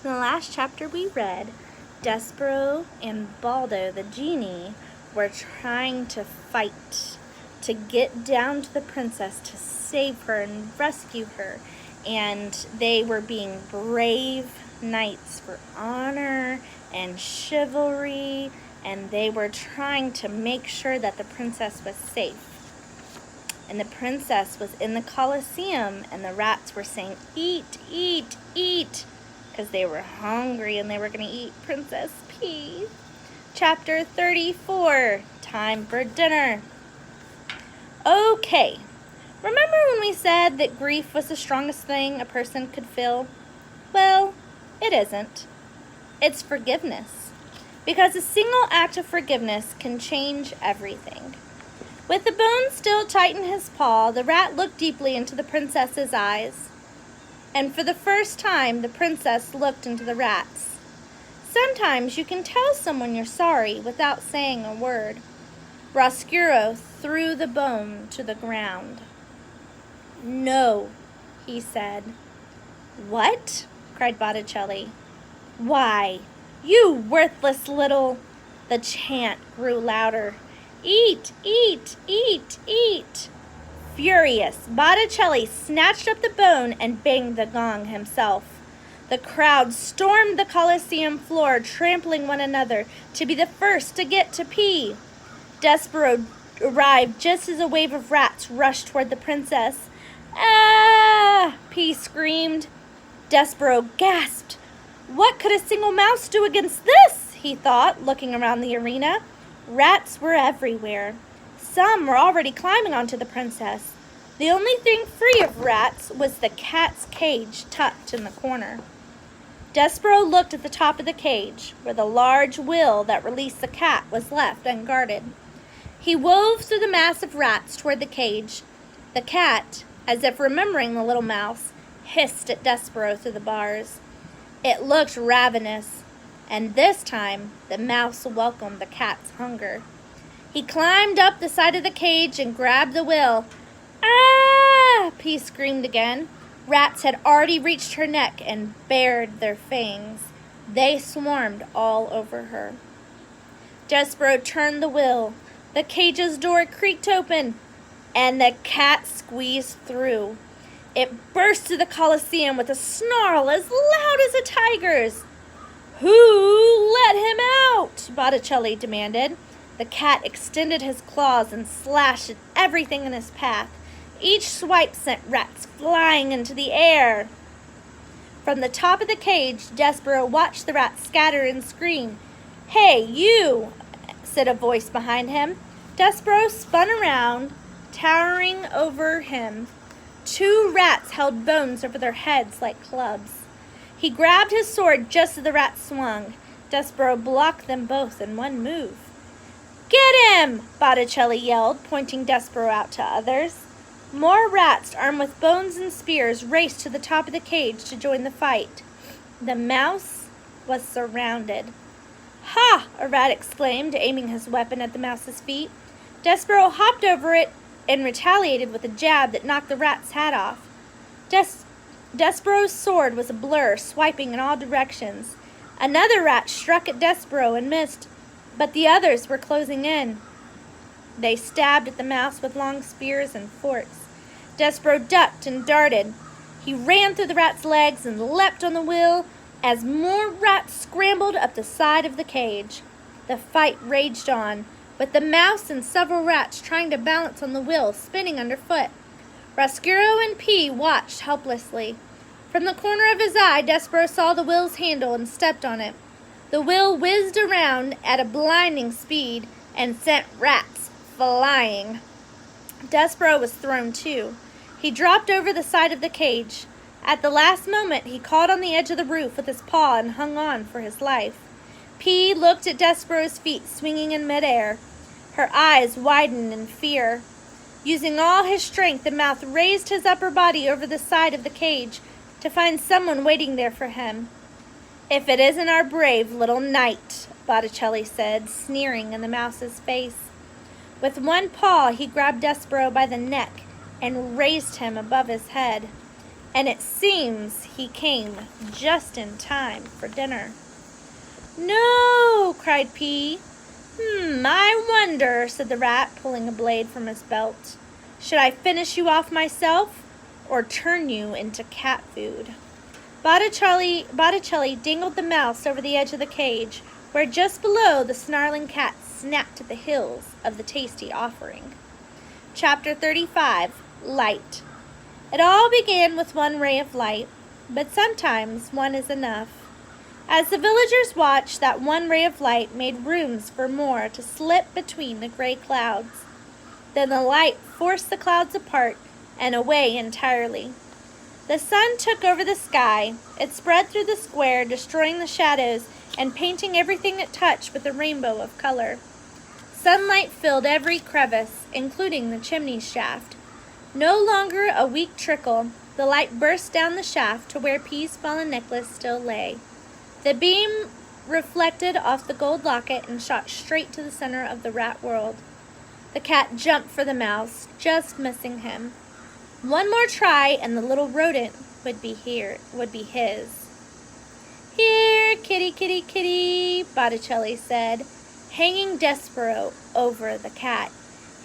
In the last chapter we read, Despereaux and Baldo, the genie, were trying to fight to get down to the princess to save her and rescue her. And they were being brave knights for honor and chivalry, and they were trying to make sure that the princess was safe. And the princess was in the Colosseum, and the rats were saying, "Eat, eat, eat," because they were hungry and they were going to eat Princess P. Chapter 34, Time for Dinner. Okay, remember when we said that grief was the strongest thing a person could feel? Well, it isn't. It's forgiveness. Because a single act of forgiveness can change everything. With the bone still tight in his paw, the rat looked deeply into the princess's eyes. And for the first time, the princess looked into the rat's. Sometimes you can tell someone you're sorry without saying a word. Roscuro threw the bone to the ground. "No," he said. "What?" cried Botticelli. "Why, you worthless little—" The chant grew louder. "Eat, eat, eat, eat." Furious, Botticelli snatched up the bone and banged the gong himself. The crowd stormed the Colosseum floor, trampling one another to be the first to get to P. Despereaux arrived just as a wave of rats rushed toward the princess. "Ah!" P screamed. Despereaux gasped. What could a single mouse do against this? He thought, looking around the arena. Rats were everywhere. Some were already climbing onto the princess. The only thing free of rats was the cat's cage tucked in the corner. Despereaux looked at the top of the cage, where the large will that released the cat was left unguarded. He wove through the mass of rats toward the cage. The cat, as if remembering the little mouse, hissed at Despereaux through the bars. It looked ravenous, and this time the mouse welcomed the cat's hunger. He climbed up the side of the cage and grabbed the will. "Ah!" P screamed again. Rats had already reached her neck and bared their fangs. They swarmed all over her. Despereaux turned the will. The cage's door creaked open, and the cat squeezed through. It burst through the Colosseum with a snarl as loud as a tiger's. "Who let him out?" Botticelli demanded. The cat extended his claws and slashed at everything in his path. Each swipe sent rats flying into the air. From the top of the cage, Despereaux watched the rats scatter and scream. "Hey, you!" said a voice behind him. Despereaux spun around, towering over him. 2 rats held bones over their heads like clubs. He grabbed his sword just as the rats swung. Despereaux blocked them both in one move. "Get him!" Botticelli yelled, pointing Despereaux out to others. More rats, armed with bones and spears, raced to the top of the cage to join the fight. The mouse was surrounded. "Ha!" a rat exclaimed, aiming his weapon at the mouse's feet. Despereaux hopped over it and retaliated with a jab that knocked the rat's hat off. Despereaux's sword was a blur, swiping in all directions. Another rat struck at Despereaux and missed, but the others were closing in. They stabbed at the mouse with long spears and forks. Despereaux ducked and darted. He ran through the rat's legs and leapt on the wheel as more rats scrambled up the side of the cage. The fight raged on, with the mouse and several rats trying to balance on the wheel, spinning underfoot. Roscuro and P watched helplessly. From the corner of his eye, Despereaux saw the wheel's handle and stepped on it. The wheel whizzed around at a blinding speed and sent rats flying. Despereaux was thrown too. He dropped over the side of the cage. At the last moment, he caught on the edge of the roof with his paw and hung on for his life. P looked at Despereaux's feet swinging in midair. Her eyes widened in fear. Using all his strength, the mouse raised his upper body over the side of the cage to find someone waiting there for him. "If it isn't our brave little knight," Botticelli said, sneering in the mouse's face. With one paw, he grabbed Despereaux by the neck and raised him above his head. and it seems he came just in time for dinner. "No!" cried P. "I wonder," said the rat, pulling a blade from his belt. "Should I finish you off myself, or turn you into cat food?" Botticelli dangled the mouse over the edge of the cage, where just below the snarling cat snapped at the heels of the tasty offering. Chapter 35, Light. It all began with one ray of light, but sometimes one is enough. As the villagers watched, that one ray of light made rooms for more to slip between the gray clouds. Then the light forced the clouds apart and away entirely. The sun took over the sky. It spread through the square, destroying the shadows and painting everything it touched with a rainbow of color. Sunlight filled every crevice, including the chimney shaft. No longer a weak trickle, the light burst down the shaft to where P's fallen necklace still lay. The beam reflected off the gold locket and shot straight to the center of the rat world. The cat jumped for the mouse, just missing him. One more try and the little rodent would be his. "Here, kitty, kitty, kitty," Botticelli said, hanging Despereaux over the cat.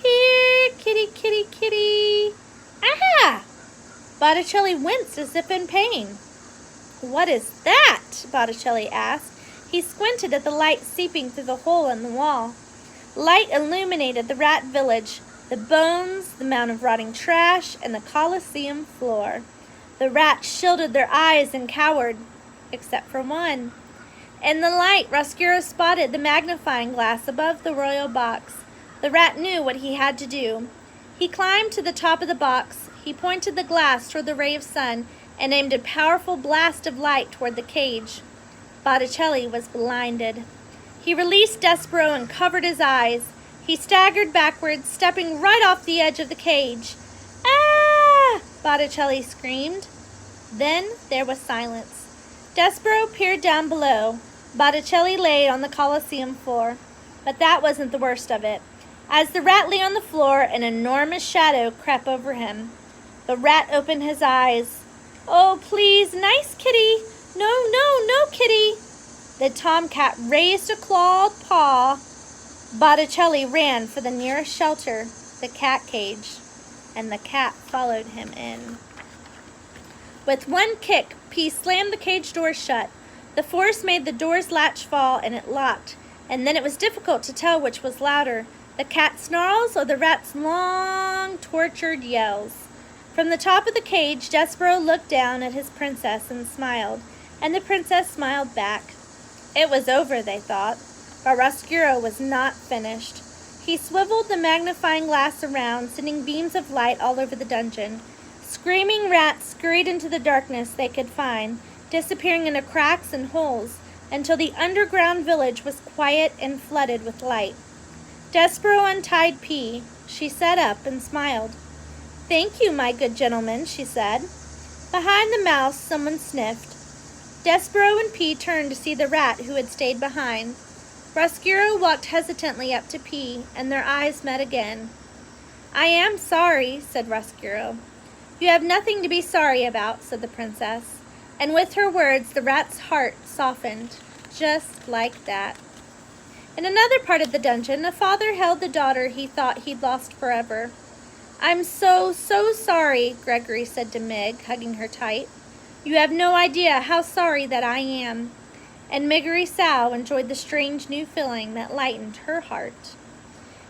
"Here, kitty, kitty, kitty." "Ah!" Botticelli winced as if in pain. "What is that?" Botticelli asked. He squinted at the light seeping through the hole in the wall. Light illuminated the rat village, the bones, the mound of rotting trash, and the Colosseum floor. The rats shielded their eyes and cowered, except for one. In the light, Roscuro spotted the magnifying glass above the royal box. The rat knew what he had to do. He climbed to the top of the box. He pointed the glass toward the ray of sun and aimed a powerful blast of light toward the cage. Botticelli was blinded. He released Despereaux and covered his eyes. He staggered backwards, stepping right off the edge of the cage. "Ah!" Botticelli screamed. Then there was silence. Despereaux peered down below. Botticelli lay on the Colosseum floor. But that wasn't the worst of it. As the rat lay on the floor, an enormous shadow crept over him. The rat opened his eyes. "Oh, please, nice kitty. No, no, no, kitty." The tomcat raised a clawed paw. Botticelli ran for the nearest shelter, the cat cage, and the cat followed him in. With one kick, P slammed the cage door shut. The force made the door's latch fall, and it locked, and then it was difficult to tell which was louder, the cat's snarls or the rat's long, tortured yells. From the top of the cage, Despereaux looked down at his princess and smiled, and the princess smiled back. It was over, they thought, but Roscuro was not finished. He swiveled the magnifying glass around, sending beams of light all over the dungeon. Screaming rats scurried into the darkness they could find, disappearing into cracks and holes, until the underground village was quiet and flooded with light. Despereaux untied P. She sat up and smiled. "Thank you, my good gentleman," she said. Behind the mouse, someone sniffed. Despereaux and P turned to see the rat who had stayed behind. Roscuro walked hesitantly up to P, and their eyes met again. "I am sorry," said Roscuro. "You have nothing to be sorry about," said the princess. And with her words, the rat's heart softened, just like that. In another part of the dungeon, a father held the daughter he thought he'd lost forever. "I'm so sorry," Gregory said to Mig, hugging her tight. "You have no idea how sorry that I am." And Miggery Sow enjoyed the strange new feeling that lightened her heart.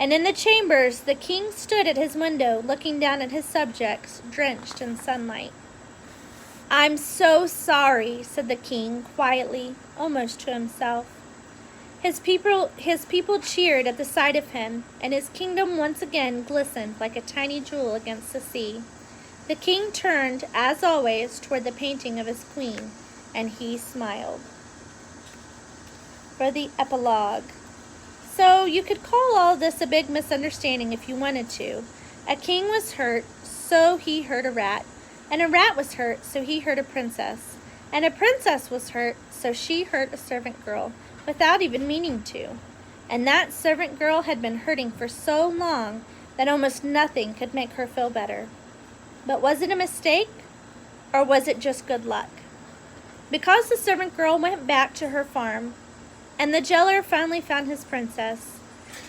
And in the chambers, the king stood at his window, looking down at his subjects, drenched in sunlight. "I'm so sorry," said the king, quietly, almost to himself. His people cheered at the sight of him, and his kingdom once again glistened like a tiny jewel against the sea. The king turned, as always, toward the painting of his queen, and he smiled. For the epilogue. So you could call all this a big misunderstanding if you wanted to. A king was hurt, so he hurt a rat. And a rat was hurt, so he hurt a princess. And a princess was hurt, so she hurt a servant girl, without even meaning to. And that servant girl had been hurting for so long that almost nothing could make her feel better. But was it a mistake? Or was it just good luck? Because the servant girl went back to her farm, and the jailer finally found his princess,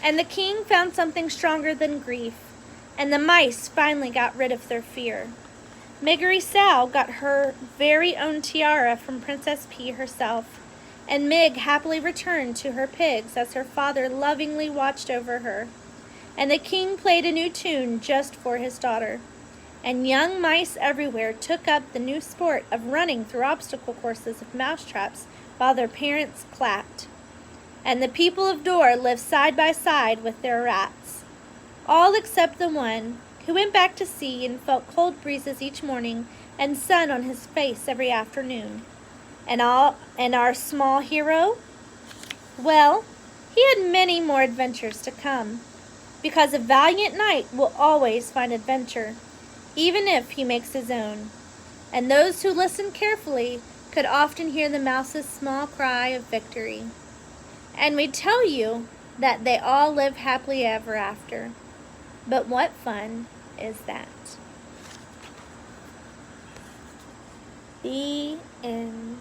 and the king found something stronger than grief, and the mice finally got rid of their fear. Miggery Sow got her very own tiara from Princess P herself, and Mig happily returned to her pigs as her father lovingly watched over her. And the king played a new tune just for his daughter. And young mice everywhere took up the new sport of running through obstacle courses of mousetraps while their parents clapped. And the people of Dor lived side by side with their rats, all except the one who went back to sea and felt cold breezes each morning and sun on his face every afternoon. And our small hero? Well, he had many more adventures to come, because a valiant knight will always find adventure, even if he makes his own. And those who listened carefully could often hear the mouse's small cry of victory. And we tell you that they all live happily ever after. But what fun is that? The end.